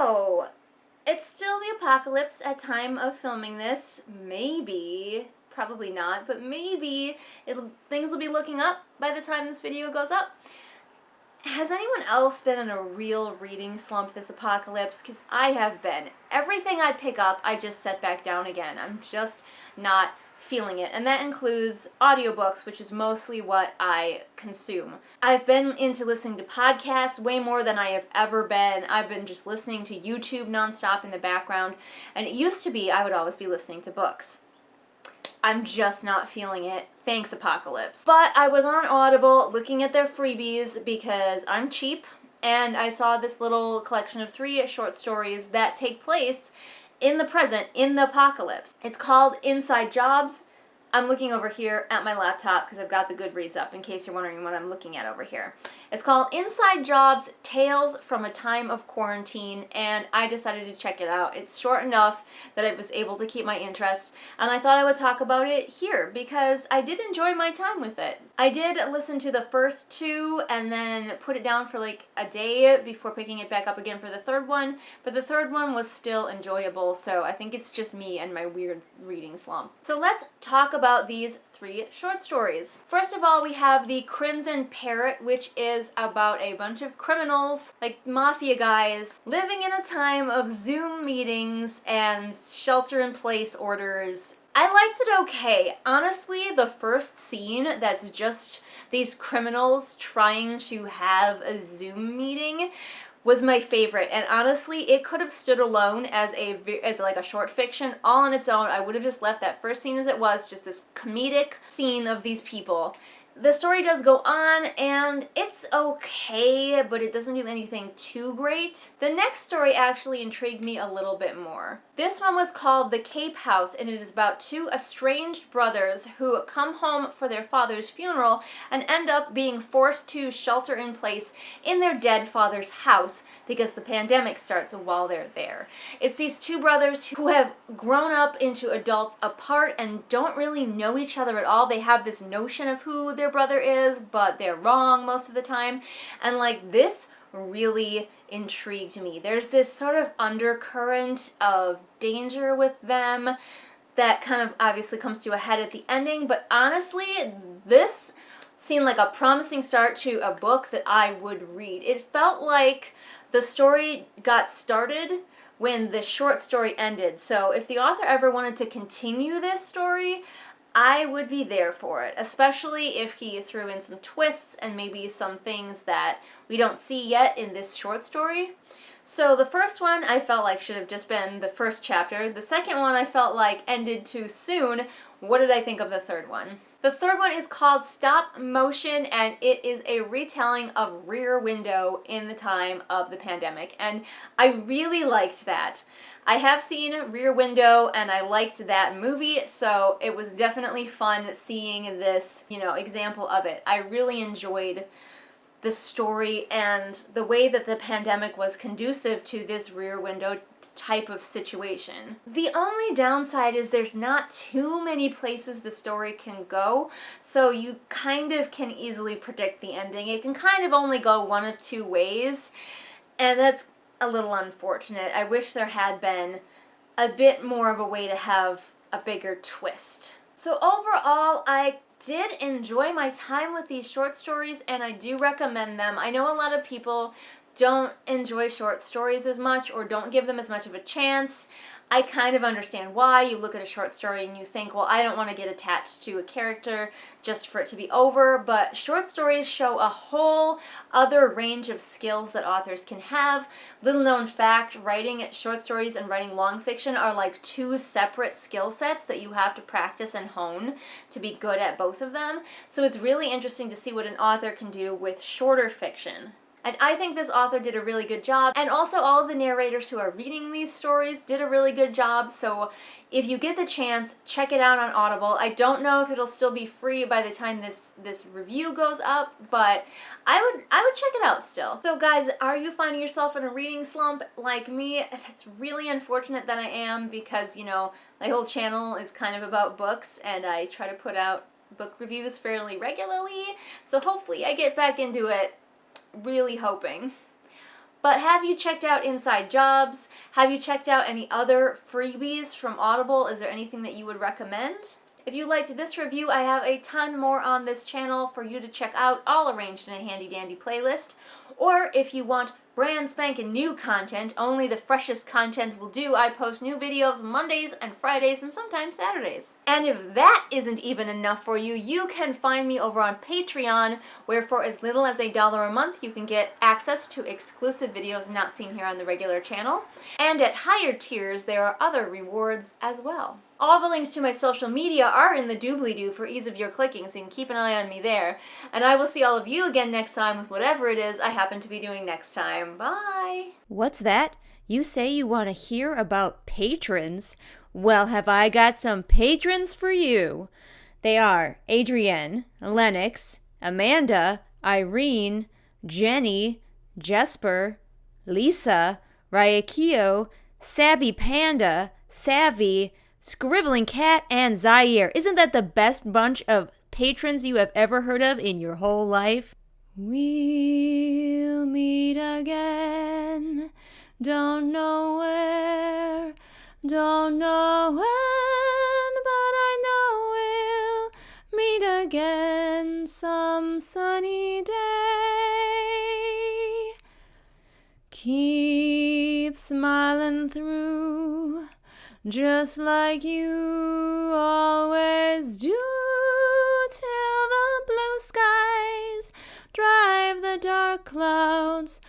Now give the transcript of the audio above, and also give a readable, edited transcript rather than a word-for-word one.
So, it's still the apocalypse at time of filming this. Maybe, probably not, but maybe things will be looking up by the time this video goes up. Has anyone else been in a real reading slump this apocalypse? Because I have been. Everything I pick up, I just set back down again. I'm just not feeling it. And that includes audiobooks, which is mostly what I consume. I've been into listening to podcasts way more than I have ever been. I've been just listening to YouTube nonstop in the background. And it used to be I would always be listening to books. I'm just not feeling it. Thanks, Apocalypse. But I was on Audible looking at their freebies because I'm cheap, and I saw this little collection of 3 short stories that take place in the present, in the apocalypse. It's called Inside Jobs. I'm looking over here at my laptop because I've got the Goodreads up in case you're wondering what I'm looking at over here. It's called Inside Jobs, Tales from a Time of Quarantine, and I decided to check it out. It's short enough that I was able to keep my interest, and I thought I would talk about it here because I did enjoy my time with it. I did listen to the first 2 and then put it down for like a day before picking it back up again for the third one, but the third one was still enjoyable, so I think it's just me and my weird reading slump. So let's talk about these 3 short stories. First of all, we have The Crimson Parrot, which is about a bunch of criminals, like mafia guys, living in a time of Zoom meetings and shelter-in-place orders. I liked it okay. Honestly, the first scene that's just these criminals trying to have a Zoom meeting was my favorite, and honestly, it could have stood alone as like a short fiction all on its own. I would have just left that first scene as it was, just this comedic scene of these people. The story does go on, and it's okay, but it doesn't do anything too great. The next story actually intrigued me a little bit more. This one was called The Cape House, and it is about 2 estranged brothers who come home for their father's funeral and end up being forced to shelter in place in their dead father's house because the pandemic starts while they're there. It's these 2 brothers who have grown up into adults apart and don't really know each other at all. They have this notion of who their brother is, but they're wrong most of the time. And like, this really intrigued me. There's this sort of undercurrent of danger with them that kind of obviously comes to a head at the ending, but honestly, this seemed like a promising start to a book that I would read. It felt like the story got started when the short story ended, so if the author ever wanted to continue this story, I would be there for it, especially if he threw in some twists and maybe some things that we don't see yet in this short story. So the first one I felt like should have just been the first chapter. The second one I felt like ended too soon. What did I think of the third one? The third one is called Stop Motion, and it is a retelling of Rear Window in the time of the pandemic, and I really liked that. I have seen Rear Window, and I liked that movie, so it was definitely fun seeing this, example of it. I really enjoyed the story and the way that the pandemic was conducive to this Rear Window type of situation. The only downside is there's not too many places the story can go, so you kind of can easily predict the ending. It can kind of only go one of 2 ways, and that's a little unfortunate. I wish there had been a bit more of a way to have a bigger twist. So overall, I did enjoy my time with these short stories, and I do recommend them. I know a lot of people don't enjoy short stories as much or don't give them as much of a chance. I kind of understand why. You look at a short story and you think, well, I don't want to get attached to a character just for it to be over, but short stories show a whole other range of skills that authors can have. Little known fact, writing short stories and writing long fiction are like 2 separate skill sets that you have to practice and hone to be good at both of them. So it's really interesting to see what an author can do with shorter fiction. And I think this author did a really good job, and also all of the narrators who are reading these stories did a really good job, so if you get the chance, check it out on Audible. I don't know if it'll still be free by the time this review goes up, but I would check it out still. So guys, are you finding yourself in a reading slump like me? It's really unfortunate that I am because, my whole channel is kind of about books, and I try to put out book reviews fairly regularly, so hopefully I get back into it. Really hoping. But have you checked out Inside Jobs? Have you checked out any other freebies from Audible? Is there anything that you would recommend? If you liked this review, I have a ton more on this channel for you to check out, all arranged in a handy-dandy playlist. Or if you want brand spanking new content, only the freshest content will do, I post new videos Mondays and Fridays and sometimes Saturdays. And if that isn't even enough for you, you can find me over on Patreon, where for as little as $1 a month, you can get access to exclusive videos not seen here on the regular channel. And at higher tiers, there are other rewards as well. All the links to my social media are in the doobly-doo for ease of your clicking, so you can keep an eye on me there. And I will see all of you again next time with whatever it is I happen to be doing next time. Bye! What's that? You say you want to hear about patrons? Well, have I got some patrons for you. They are Adrienne, Lennox, Amanda, Irene, Jenny, Jesper, Lisa, Ryakio, Sabby Panda, Savvy, Scribbling Cat, and Zaire. Isn't that the best bunch of patrons you have ever heard of in your whole life? We'll meet again, don't know where, don't know when, but I know we'll meet again some sunny day. Keep smiling through, just like you always do, till the blue skies drive the dark clouds